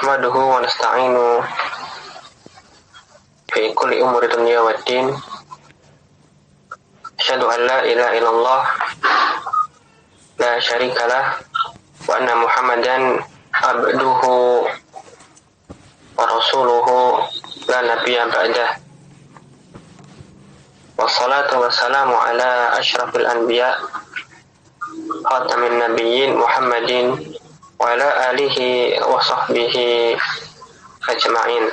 نحمده ونستعينه في كل أمور الدنيا والدين أشهد أن لا إله إلا الله لا شريك له وأن محمدا عبده ورسوله لا نبي بعده والصلاة والسلام على أشرف الأنبياء خاتم النبيين محمد وعلى آله وصحبه أجمعين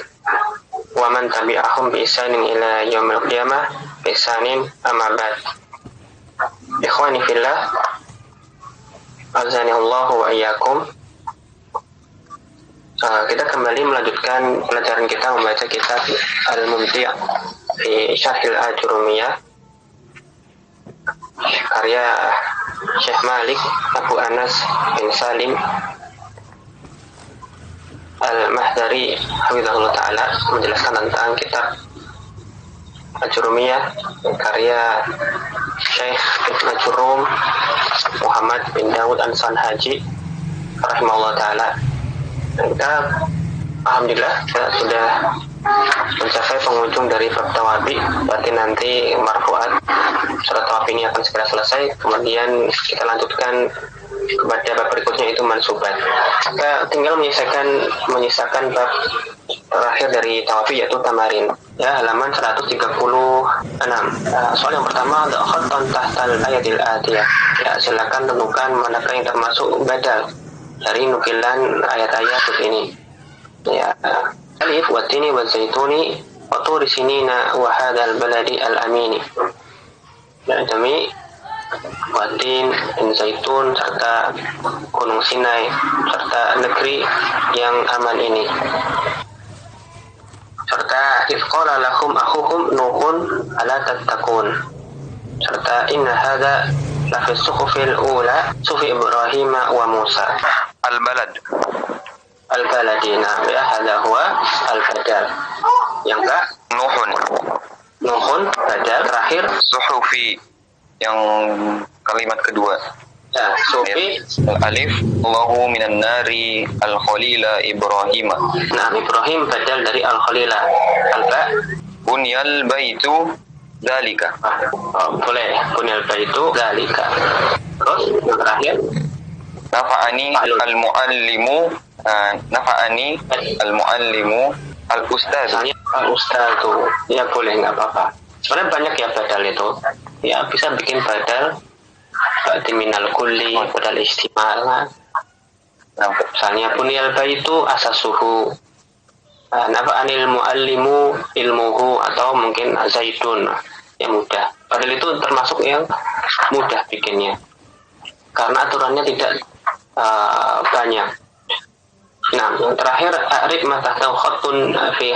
ومن تبعهم بإحسان إلى يوم القيامة بإحسان أما بعد إخواني في الله أعزني الله وإياكم. Kita kembali melanjutkan pelajaran kita membaca kitab Al-Mumti' fi Syarhil Ajurumiyah karya Syekh Malik Abu Anas bin Salim Al-Mahdari hafizahullah ta'ala, menjelaskan tentang kitab Ajurumiyah karya Syekh Ibn Jurum Muhammad bin Dawud An-Sanhaji rahimahullah ta'ala. Kita alhamdulillah kita sudah mencapai penghujung dari bab tawabi. Berarti nanti marfu'at surat tawabi ini akan segera selesai. Kemudian kita lanjutkan kepada bab berikutnya, itu mansubat. Kita tinggal menyisakan bab terakhir dari tawabi, yaitu tamarin, ya, halaman 136. Soal yang pertama, khattan tahtal ayatil atiyah. Ya, silakan tentukan manakah yang termasuk badal dari nukilan ayat-ayat ini. Ya, alif wa tini wa zaituni wa turi sinina wa hadzal baladi al-amini. Ya, demi watin dan zaitun serta gunung Sinai serta negeri yang aman ini. Serta ifqala lahum akhuhum nuhun ala tattaqun. Serta inna hadza la fi suhufil ula sufi Ibrahim wa Musa. Al-baladina, ya, hadza huwa al-badal. Yang ke nuhun badal terakhir suhufi yang kalimat kedua. Ya, sufi alif Allahu minan nari al-khalila Ibrahim. Nah, Ibrahim badal dari al-khalila. Al-ba bunyal baitu dzalika. Boleh, bunyal baitu dzalika. Terus yang terakhir nafa'ani al-muallimu al-ustaz. Al-ustazu. Ya boleh, nggak apa-apa. Sebenarnya banyak ya badal itu. Ya, bisa bikin badal minal kulli, badal istimal. Misalnya bunyal baitu asasuhu. Nafa'anil muallimu ilmuhu, atau mungkin zaitun, yang mudah. Padahal itu termasuk yang mudah bikinnya, karena aturannya tidak banyak. Nah, yang terakhir, a'rif ma tahtahu khattun fi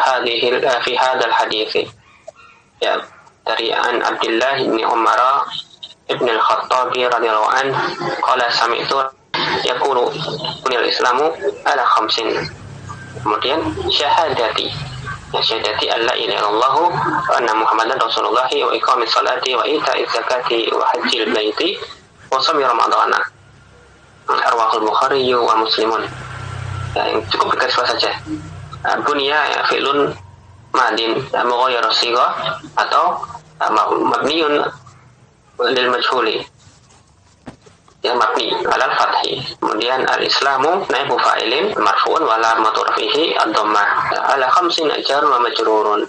hadzal hadits. Ya, dari an Abdullah bin Umar ibn al-Khattab radhiyallahu an qala sami'tu yaqulu buniyal islamu ala khamsin. Kemudian syahadati alla ilaha illallah wa anna muhammadan rasulullah wa iqamis salati wa ita'iz zakati wa hajjil baiti wa shaumi ramadhana. Arwahul Bukhari wa Muslimun. Ya, yang cukup garis saja. Bunya fi'lun madin mughayyir sigha atau mabniun lil majhuli. Ya, mabni alal fathi. Kemudian al-islamu naibu fa'ilin marfu'un wa alamatu rafihi ad-dhammah. Ala khamsin jar wa majrurun.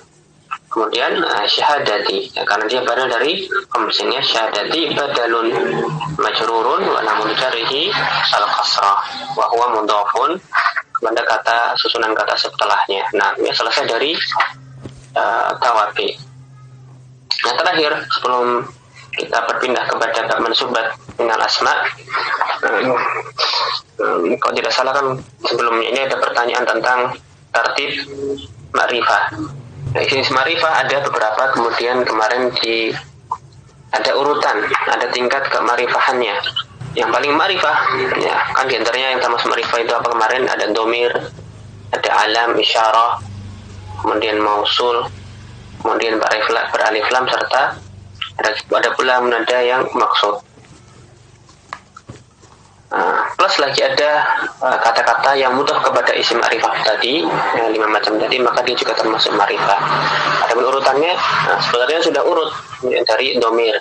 Kemudian syahadati, ya, karena dia badal dari khamsinnya, syahadati badalun majrurun wa lamun jarrihi al-kasrah wa huwa mudhafun kepada kata susunan kata setelahnya. Nah, ini selesai dari tawabi. Nah, terakhir sebelum kita berpindah kepada bab mansubat minal asma, kalau tidak salah kan sebelumnya ini ada pertanyaan tentang tertib ma'rifah. Nah, jenis ma'rifah ada beberapa, kemudian kemarin ada urutan, ada tingkat kema'rifahannya. Yang paling ma'rifah, ya, kan diantaranya yang termasuk ma'rifah itu apa kemarin? Ada domir, ada alam, isyarah, kemudian mausul, kemudian beralif lam, serta ada pula menada yang maksud. Plus lagi ada kata-kata yang mudah kepada isim ma'rifah tadi, 5 macam tadi, maka dia juga termasuk ma'rifah. Ada urutannya, sebenarnya sudah urut dari domir,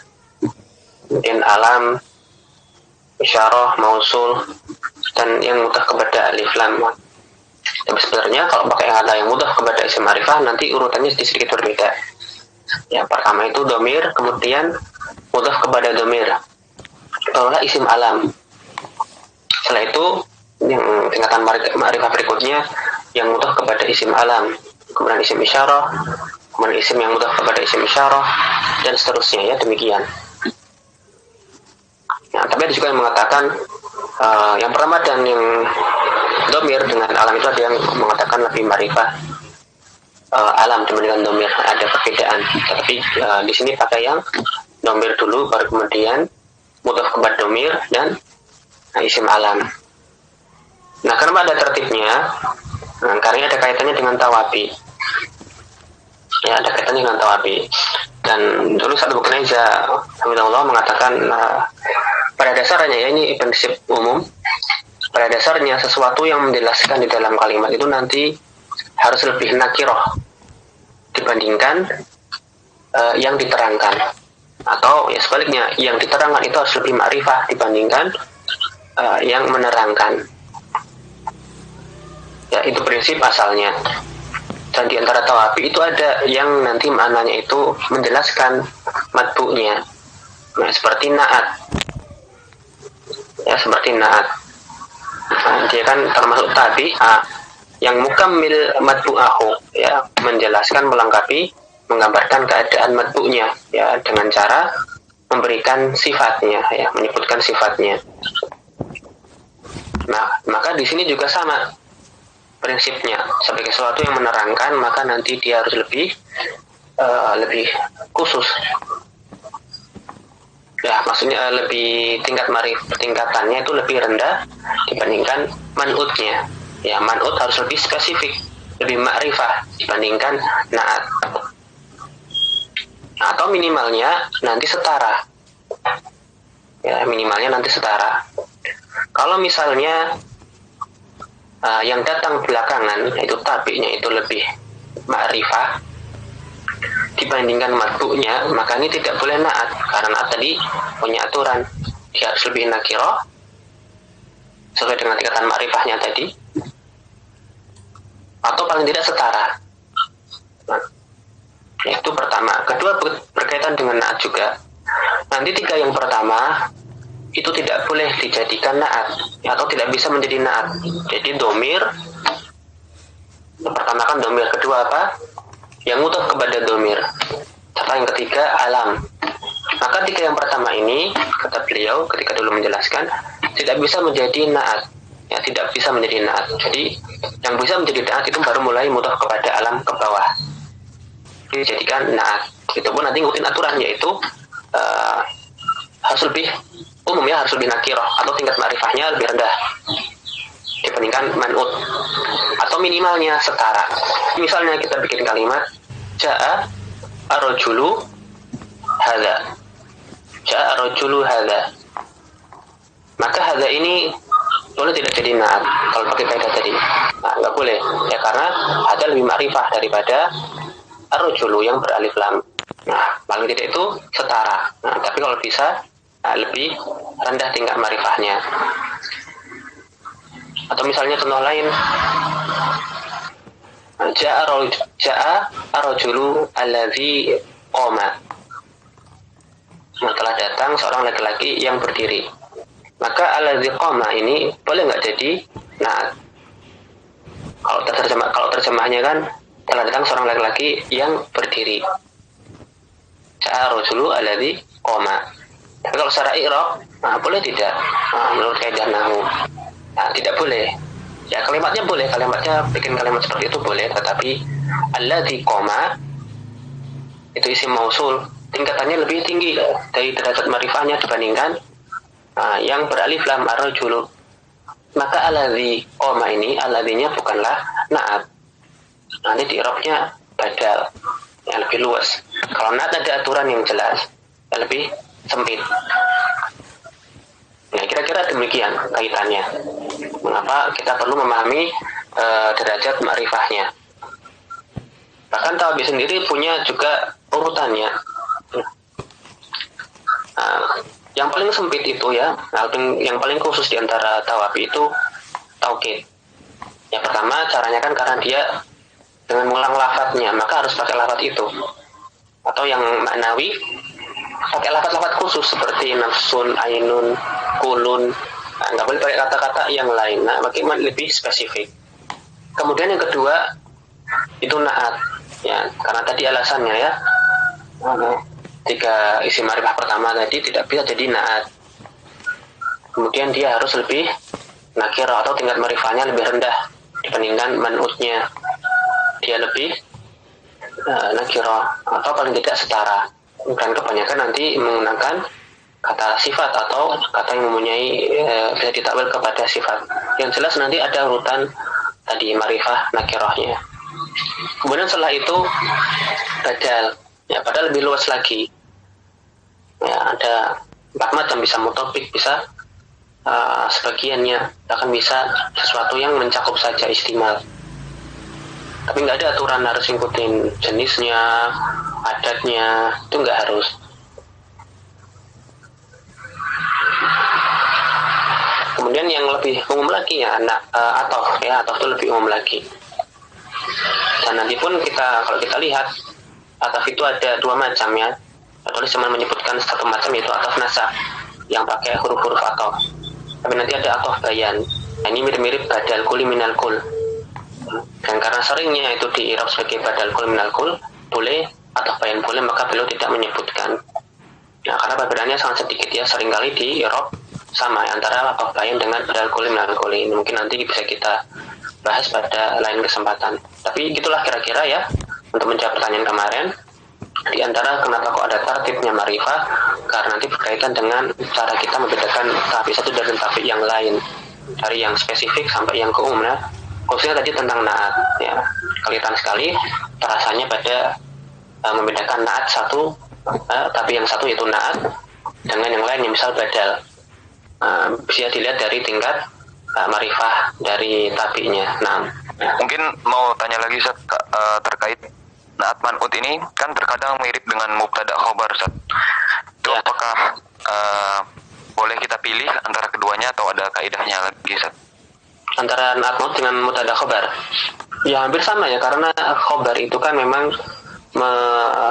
kemudian alam, isyarah, mausul, dan yang mudah kepada alif lam. Tapi sebenarnya kalau pakai kata yang mudah kepada isim ma'rifah, nanti urutannya sedikit berbeda. Ya, pertama itu domir, kemudian mudah kepada domir, barulah isim alam. Setelah itu yang tingkatan ma'rifah berikutnya yang mudah kepada isim alam, kemudian isim isyarah, kemudian isim yang mudah kepada isim isyarah, dan seterusnya, ya demikian. Nah, tapi ada juga yang mengatakan yang pertama dan yang domir dengan alam itu ada yang mengatakan lebih ma'rifah alam dibandingkan domir, ada perbedaan. Tapi di sini pakai yang domir dulu, baru kemudian mudah kepada domir dan isim alam. Nah, kenapa ada tertibnya? Karena ada kaitannya dengan tawabi. Ya, ada kaitannya dengan tawabi. Dan dulu Sa'd bin Kunaiza Hamidullah mengatakan pada dasarnya, ya ini prinsip umum, pada dasarnya sesuatu yang menjelaskan di dalam kalimat itu nanti harus lebih nakiroh dibandingkan yang diterangkan. Atau ya sebaliknya, yang diterangkan itu harus lebih ma'rifah dibandingkan yang menerangkan. Ya, itu prinsip asalnya. Dan di antara tawabi itu ada yang nanti maknanya itu menjelaskan matbu'nya. Nah, seperti na'at. Ya, seperti na'at. Nah, dia kan termasuk tabi yang mukammil matbu'ahu, ya, menjelaskan, melengkapi, menggambarkan keadaan matbu'nya, ya, dengan cara memberikan sifatnya, ya, menyebutkan sifatnya. Nah, maka di sini juga sama prinsipnya. Sebagai sesuatu yang menerangkan, maka nanti dia harus lebih khusus. Ya, maksudnya lebih tingkatannya itu lebih rendah dibandingkan man'utnya. Ya, man'ut harus lebih spesifik, lebih ma'rifah dibandingkan na'at. Atau minimalnya nanti setara. Ya, minimalnya nanti setara. Kalau misalnya yang datang belakangan, itu tabi'nya itu lebih ma'rifah dibandingkan matbu'nya, maka ini tidak boleh na'at, karena na'at tadi punya aturan, dia harus lebih nakiroh sesuai dengan tingkatan ma'rifahnya tadi, atau paling tidak setara. Nah, itu pertama. Kedua, berkaitan dengan na'at juga. Nanti 3 yang pertama itu tidak boleh dijadikan na'at, atau tidak bisa menjadi na'at. Jadi domir, pertama kan domir, kedua apa? Yang mudah kepada domir, serta yang ketiga alam. Maka 3 yang pertama ini, kata beliau ketika dulu menjelaskan, tidak bisa menjadi na'at, ya, tidak bisa menjadi na'at. Jadi yang bisa menjadi na'at itu baru mulai mudah kepada alam ke bawah, dijadikan na'at. Itu pun nanti ngikutin aturan, yaitu harus lebih umum, ya, harus lebih nakiroh, atau tingkat ma'rifahnya lebih rendah dibandingkan man'ut, atau minimalnya setara. Misalnya kita bikin kalimat ja'a ar-rajulu hadza, ja'a ar-rajulu hadza, maka hadza ini boleh tidak jadi na'at kalau pakai kaidah tadi. Nah, nggak boleh, ya, karena hadza lebih ma'rifah daripada ar-rajulu yang beralif lam. Nah, paling tidak itu setara. Nah, tapi kalau bisa lebih rendah tingkat ma'rifahnya. Atau misalnya contoh lain, ja'a ar-rajulu alladzi qama, telah datang seorang laki-laki yang berdiri. Maka alladzi qama ini boleh nggak jadi na'at? Kalau terjemahnya kan telah datang seorang laki-laki yang berdiri. Ja'a ar-rajulu alladzi qama. Tapi kalau secara i'rab, boleh tidak? Menurut kaidah nahwu, tidak boleh. Ya, kalimatnya boleh, bikin kalimat seperti itu boleh, tetapi alladzi qama itu isim mausul, tingkatannya lebih tinggi dari derajat ma'rifahnya dibandingkan yang beralif lam ar-rajulu. Maka alladzi qama ini, alladzinya bukanlah na'at. Nanti di i'rabnya badal, yang lebih luas. Kalau na'at ada aturan yang jelas, yang lebih sempit. Nah, Kira-kira demikian kaitannya. Mengapa kita perlu memahami derajat ma'rifahnya. Bahkan Tawabi sendiri punya juga urutannya. Yang paling sempit itu ya, yang paling khusus di antara Tawabi itu taukid. Yang pertama caranya kan karena dia dengan mengulang lafadznya, maka harus pakai lafadz itu. Atau yang maknawi pakai lafadz-lafadz khusus seperti nafsun, ainun, kulun. Nggak boleh pakai kata-kata yang lain. Nah, bagaimana lebih spesifik. Kemudian yang kedua itu naat, ya, karena tadi alasannya ya, jika isim ma'rifah pertama tadi tidak bisa jadi naat, kemudian dia harus lebih nakirah atau tingkat ma'rifahnya lebih rendah dibandingkan man'utnya, dia lebih nakirah atau paling tidak setara. Dan kebanyakan nanti menggunakan kata sifat atau kata yang mempunyai bisa ditakwil kepada sifat. Yang jelas nanti ada urutan tadi ma'rifah nakirahnya. Kemudian setelah itu badal, ya, padahal lebih luas lagi. Ya, ada 4 macam, bisa mutopik, bisa sebagiannya, bahkan bisa sesuatu yang mencakup saja istimal. Tapi nggak ada aturan harus ngikutin jenisnya, adatnya, itu nggak harus. Kemudian yang lebih umum lagi ya atof itu lebih umum lagi. Dan nanti pun kalau kita lihat atof itu ada 2 macam ya. Tulis cuma menyebutkan satu macam, yaitu atof nasab yang pakai huruf-huruf atof. Tapi nanti ada atof bayan. Nah, ini mirip-mirip badal kuli minal kul. Dan karena seringnya itu di i'rab sebagai badal kul minal kul, boleh atof bayan boleh, maka beliau tidak menyebutkan. Nah, karena perbedaannya sangat sedikit ya, seringkali di i'rab sama antara atof bayan dengan badal kul minal kul. Ini mungkin nanti bisa kita bahas pada lain kesempatan. Tapi gitulah kira-kira ya untuk menjawab pertanyaan kemarin. Di antara kenapa kok ada tartibnya ma'rifah, karena nanti berkaitan dengan cara kita membedakan tahap satu dari tahap yang lain, dari yang spesifik sampai yang umum. Nah, khususnya tadi tentang naat ya, kelihatan sekali terasanya pada membedakan naat satu, tapi yang satu yaitu naat dengan yang lain yang misal badal. Bisa dilihat dari tingkat ma'rifah dari tabinya. Nah, Mungkin mau tanya lagi Ustaz, terkait naat man'ut ini kan terkadang mirip dengan mubtada khobar Ustaz. Itu ya. apakah boleh kita pilih antara keduanya atau ada kaidahnya lagi Ustaz? Antara naat man'ut dengan mubtada khobar ya hampir sama ya, karena khobar itu kan memang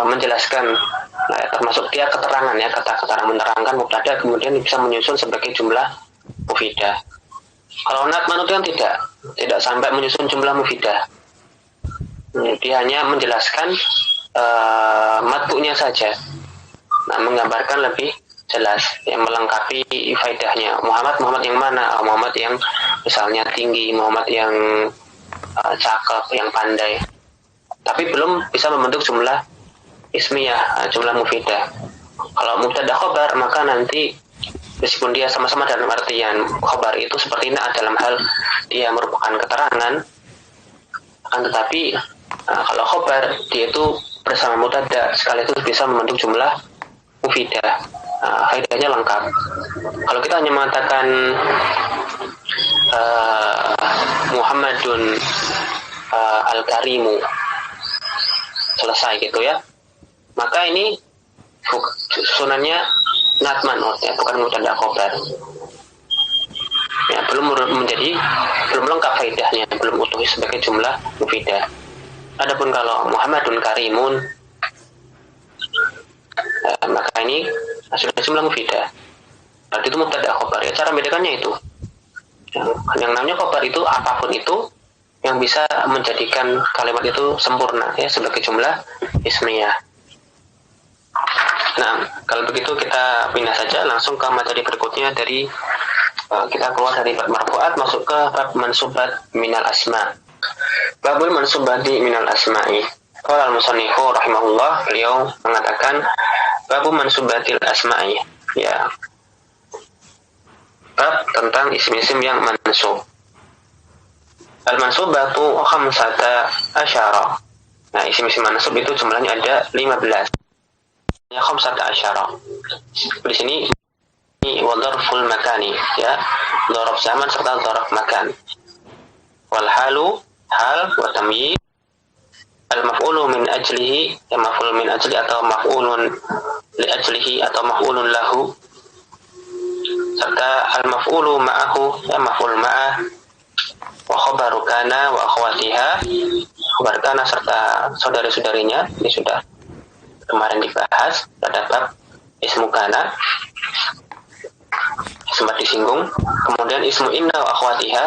menjelaskan, termasuk dia keterangan ya, kata-kata menerangkan mubtada kemudian bisa menyusun sebagai jumlah mufidah. Kalau naat man'ut kan tidak sampai menyusun jumlah mufidah. Dia hanya menjelaskan matbu'nya saja. Nah, menggambarkan lebih jelas, yang melengkapi faedahnya. Muhammad yang mana? Muhammad yang misalnya tinggi, Muhammad yang cakep, yang pandai. Tapi belum bisa membentuk jumlah ismiyah, jumlah mufidah. Kalau mubtada khobar, maka nanti meskipun dia sama-sama dalam artian khobar itu seperti naat dalam hal dia merupakan keterangan, akan tetapi kalau khobar dia itu bersama mubtada sekaligus bisa membentuk jumlah mufidah. Faedahnya lengkap. Kalau kita hanya mengatakan Muhammadun al-Karimu selesai gitu ya, maka ini sunannya naat man'ut ya, bukan mubtada khobar. Ya, belum lengkap faedahnya, belum utuh sebagai jumlah mufidah. Adapun kalau Muhammadun Karimun, maka ini sudah jumlah mufidah. Berarti itu mubtada khobar ya. Cara membedakannya itu, yang namanya khobar itu apapun itu yang bisa menjadikan kalimat itu sempurna ya sebagai jumlah ismiyah. Nah, kalau begitu kita pindah saja langsung ke materi berikutnya. Dari kita keluar dari bab marfu'at masuk ke bab mansubat minal asma. Babul mansubati minal asma'i. Qala al-musannifu rahimahullah, beliau mengatakan babu mansubatil asma'i, ya, bab tentang isim-isim yang mansub. Al-mansubatu khamsata asyara. Nah, isim-isim mansub itu jumlahnya ada 15. Ya, khamsata asyara. Di sini wa dzarful makani, ya, dzaraf zaman serta dzaraf makan. Wal halu, hal, wa tamyiz al maf'ulu min ajlihi, ya maf'ul min ajli atau maf'ulun li ajlihi atau maf'ulun lahu, serta al maf'ulu ma'ahu, ya maf'ul ma'ah, wa khabaru kana wa akhwatiha, khabar kana serta saudari-saudarinya. Ini sudah kemarin dibahas pada bab ismu kana, sempat disinggung. Kemudian ismu inna wa akhwatiha,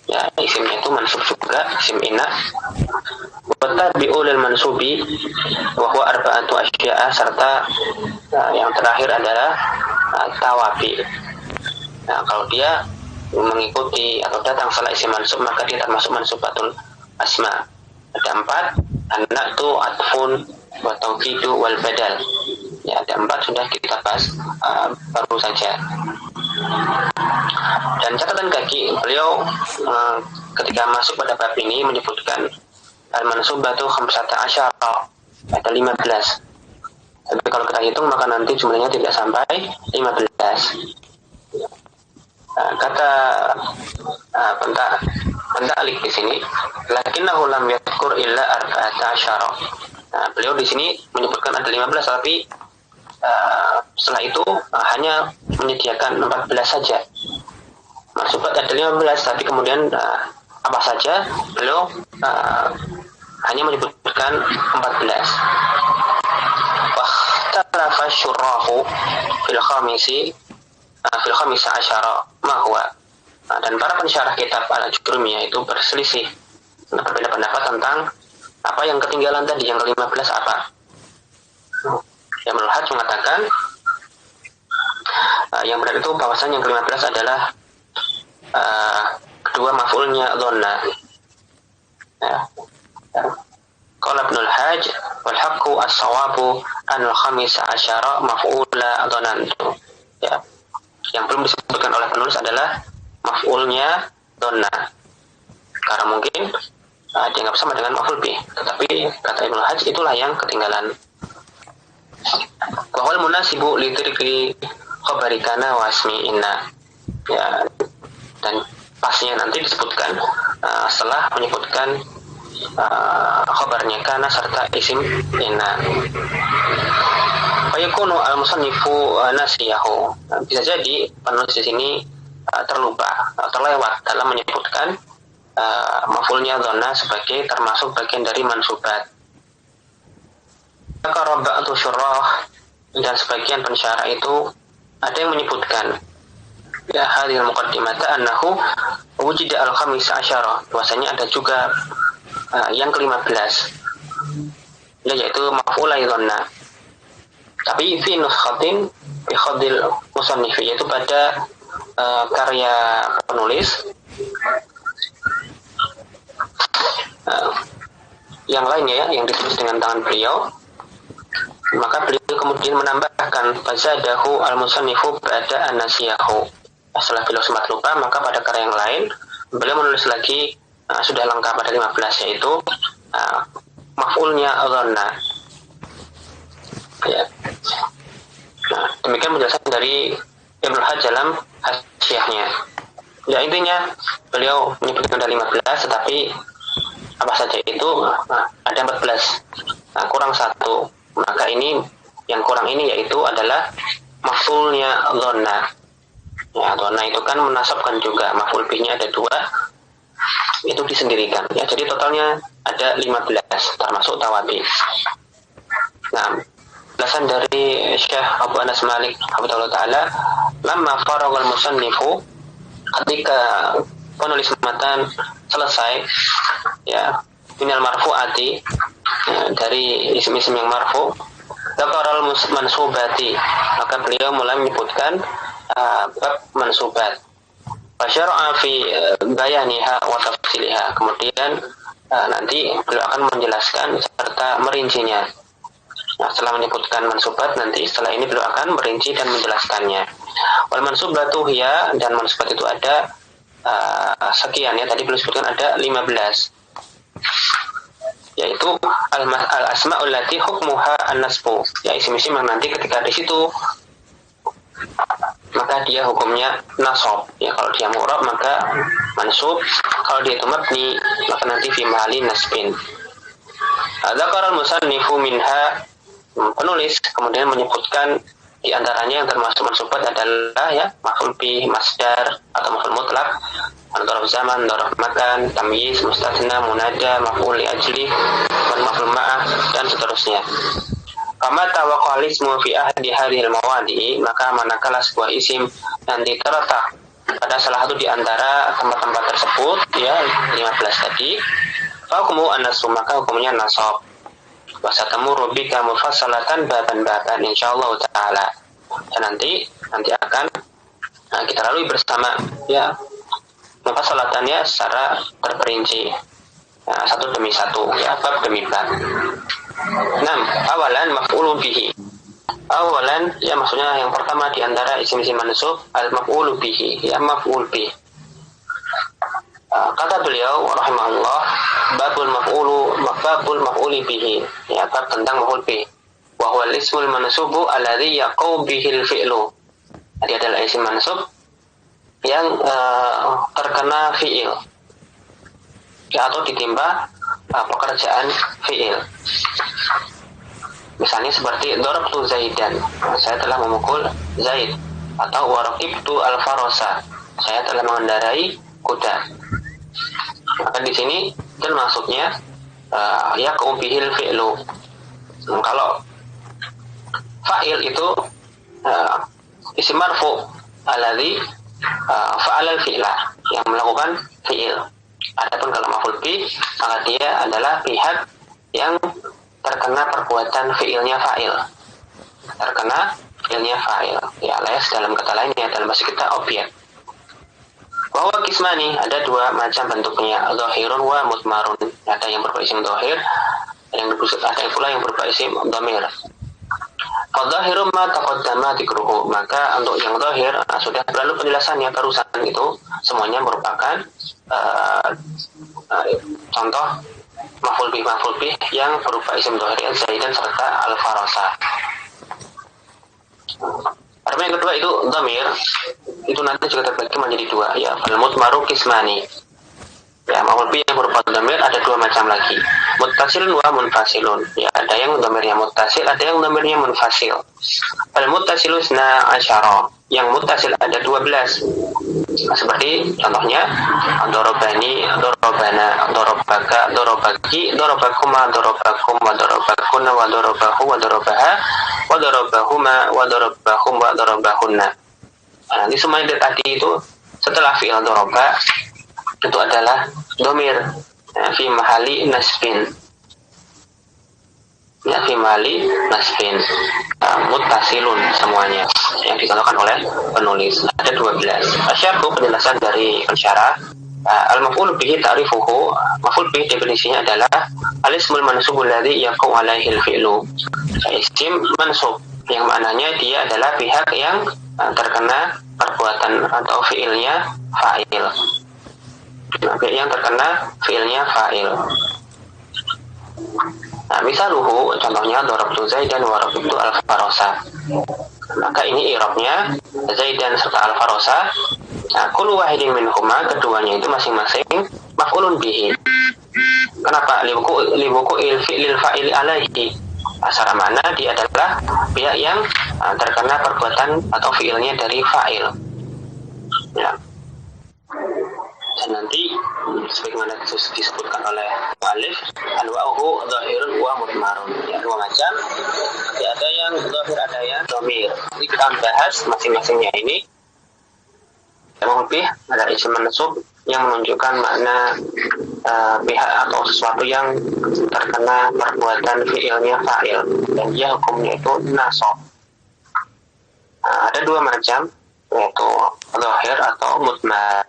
ya isimnya itu mansub juga, isim inna. Wa tabi'u lil mansubi wa huwa arba'atu asya'a, serta yang terakhir adalah tawabi. Nah, kalau dia mengikuti atau datang setelah isim mansub, maka dia termasuk mansubatul asma. Ada 4, anak itu atfun wa taukidu wal badal. Ya, ada 4 sudah kita bahas baru saja. Dan catatan kaki beliau ketika masuk pada bab ini menyebutkan al-mansubatu khamsata asyara, ada 15. Tapi kalau kita hitung maka nanti jumlahnya tidak sampai 15. Kata penta'alik di sini, lakinnahu lam yadhkur illa arba'ata asyara. Beliau di sini menyebutkan ada 15, tapi setelah itu hanya menyediakan 14 saja. Mansubat ada 15, tapi kemudian apa saja beliau hanya menyebutkan 14. Wakhtalafa syurrahu fil khamisa asyara ma huwa. Dan para pensyarah kitab Al-Ajurumiyah itu berselisih, berbeda pendapat tentang apa yang ketinggalan tadi, yang ke-15 apa. Yang Al-Hajj mengatakan yang benar itu bahwasannya yang ke-15 adalah kedua maf'ulnya dhanna. Qala Ibnul Hajj wal haqqu as-sawabu an al-khamisa asyara maf'ula dhanantu. Ya. Yang belum disebutkan oleh penulis adalah maf'ulnya dhanna, karena mungkin dianggap sama dengan maf'ul bih, tetapi kata Ibnul Hajj itulah yang ketinggalan. Wa huwal munasibu li tirki khabari kana wa ismi inna. Ya, dan pasnya nanti disebutkan setelah menyebutkan khabarnya kana serta isim inna. Fa yakunu al-musannifu nasiyahu. Bisa jadi penulis di sini terlupa atau terlewat dalam menyebutkan maf'ulnya dhanna sebagai termasuk bagian dari mansubat. Maka ba'du syurrah, dan sebagian pensyarah itu ada yang menyebutkan ya hadhil muqaddimata annahu wujida al-khamis asyara, bahwasanya ada juga yang ke-15, yaitu maf'ulai dhanna, tapi fi nuskhatin bi khadil musannif, yaitu pada karya penulis yang lainnya, yang ditulis dengan tangan beliau. Maka beliau kemudian menambahkan fazadahu al-musannifu ba'da an-nasiyahu. Setelah beliau sempat lupa, maka pada karya yang lain beliau menulis lagi sudah lengkap pada 15, yaitu maf'ulnya dhanna. Ya. Nah, demikian penjelasan dari Ibnul Hajj dalam hasyiahnya. Ya, intinya beliau menyebutkan ada 15, tetapi apa saja itu ada 14. Kurang 1. Maka ini yang kurang ini yaitu adalah maf'ulnya dhanna. Ya, dhanna itu kan menasabkan juga, maf'ul bihnya ada 2, itu disendirikan. Ya, jadi totalnya ada 15 termasuk tawabi. Nah, penjelasan dari Syekh Abu Anas Malik Habibullah Ta'ala, lamma faragal musannifu, ketika penulis matan selesai ya minal marfu'ati, dari isim-isim yang marfu, dzakaral mansubati, maka beliau mulai menyebutkan bab mansubat. Fasyara'a fi bayaniha wa tafsiliha, kemudian nanti beliau akan menjelaskan serta merincinya. Nah, setelah menyebutkan mansubat, nanti setelah ini beliau akan merinci dan menjelaskannya. Wal mansubatu hiya, dan mansubat itu ada sekian ya, tadi beliau sebutkan ada 15, yaitu al-asma'ul lati hukmuha an-nasbu, ya isim-isim yang nanti ketika di situ maka dia hukumnya nasab. Ya, kalau dia mu'rab maka mansub, kalau dia itu mabni maka nanti fi mahali nasbin. Dzakara al-musannifu minha, penulis kemudian menyebutkan di antaranya yang termasuk mansubat adalah ya maf'ul bih, masdar atau maf'ul mutlak, dzarf zaman, dzarf makan, tamyiz, mustatsna, munada, maf'ul li ajli, maf'ul ma'ah dan seterusnya. Kama tawaqqal ismu fi ahadi hadhil mawadi, maka manakala sebuah isim nanti terletak pada salah satu di antara tempat-tempat tersebut, ya 15 tadi, hukumu an-nasb, maka hukumnya nasab. Wa satamuru bika mufassalatan baban-baban insyaallah taala. Dan nanti akan kita lalui bersama ya mufassalatannya secara terperinci, satu demi satu, ya bab demi bab. 6. Awalan maf'ulun bihi. Awalan ya maksudnya yang pertama di antara isim-isim mansub al-maf'ulu bihi, ya maf'ul bih. Kata beliau rahimahullah, babul maf'uli bihi, ya bab tentang maf'ul bih. Wa huwa al-ismul mansubu alladhi yaqau bihil fi'lu. Jadi adalah isim mansub yang terkena fi'il, ya, atau ditimpa pekerjaan fi'il. Misalnya seperti darabtu Zaidan, saya telah memukul Zaid, atau waraqibtu al-farasa, saya telah mengendarai kuda. Maka di sini termasuknya ya bihil fi'lu. Kalau fa'il itu isim marfu alladzi fa'alal fi'la, yang melakukan fi'il. Adapun kalau maf'ul bih, maka dia adalah pihak yang terkena perbuatan fi'ilnya fa'il. Terkena fi'ilnya fa'il. Ya, alias dalam kata lainnya dalam bahasa kita objek. Bahwa kismani, ada dua macam bentuknya, dhahirun wa mudmarun. Ada yang berupa isim dhahir, ada pula yang berupa isim dhamir. Fadhahiru ma taqaddama dzikruhu, maka untuk yang dhahir sudah berlalu penjelasannya barusan, itu semuanya merupakan contoh maf'ul bih yang berupa isim dhahir Zaidan serta al-farasa. Adapun yang kedua itu dhamir, itu nanti juga terbagi menjadi dua, ya al-mudmaru kismani. Ya, maf'ul bih yang berupa dhamir ada dua macam lagi, muttasilun wa munfasilun. Ya, ada yang dhamirnya muttasil, ada yang dhamirnya munfasil. Al-muttasilu 12, yang muttasil ada 12. Seperti contohnya darabani, darabana, darabaka, darabaki, darabakuma, darabakum, wa darabakunna, wa darabahu, wa darabaha, wa darabahuma, wa darabahum, wa darabahunna. Nanti semuanya tadi itu setelah fi'il daraba itu adalah dhamir, ya, fi mahali nasbin. Ya, fi mahali nasbin, muttasilun semuanya yang dicontohkan oleh penulis. Ada 12. Asyarhu, penjelasan dari pensyarah. Al-maf'ul bihi ta'rifuhu, maf'ul bihi definisinya adalah al-ismul mansubul ladzi yaqau alaihi al-fi'lu. Isim mansub yang maknanya dia adalah pihak yang terkena perbuatan atau fi'ilnya fa'il. Yang terkena fi'ilnya fa'il. Nah, misaluhu, contohnya darabtu Zaidan wa raqibtu al-farasa. Maka ini i'rabnya Zaidan serta al-farasa. Nah, kullu wahidin minhuma, keduanya itu masing-masing maf'ulun bihi. Kenapa? Libuku il fa'il alaihi. Secara mana dia adalah pihak yang terkena perbuatan atau fi'ilnya dari fa'il. Ya. Dan nanti sebagaimana disebutkan oleh mu'allif, anwa'uhu dhahirun wa mudmarun. Ya, dua macam. Nanti ada yang dhahir, ada yang dhamir. Jadi kita bahas masing-masingnya ini. Yang lebih ada isim mansub yang menunjukkan makna pihak atau sesuatu yang terkena perbuatan fi'ilnya fa'il, dan dia hukumnya itu nasab. Ada dua macam, yaitu dhahir atau mudmar.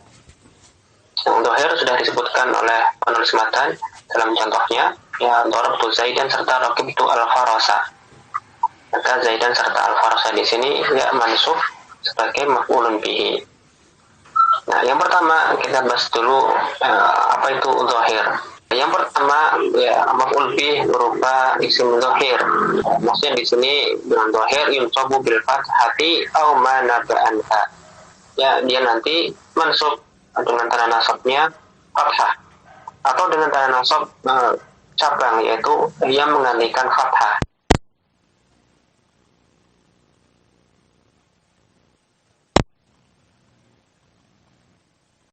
Yang dhahir sudah disebutkan oleh penulis matan dalam contohnya, ya darabtu Zaidan serta raqibtu al-farasa. Maka Zaidan serta al-farasa di sini ya mansub sebagai maf'ulun bihi. Nah, yang pertama kita bahas dulu apa itu dhahir. Yang pertama ya maf'ul bih berupa isim dzahir. Maksudnya di sini dengan dzahir yunsabu bil fathati aw ma naba'anha. Ya dia nanti mansub dengan tanda nasabnya fathah atau dengan tanda nasab cabang yaitu yang menggantikan fathah.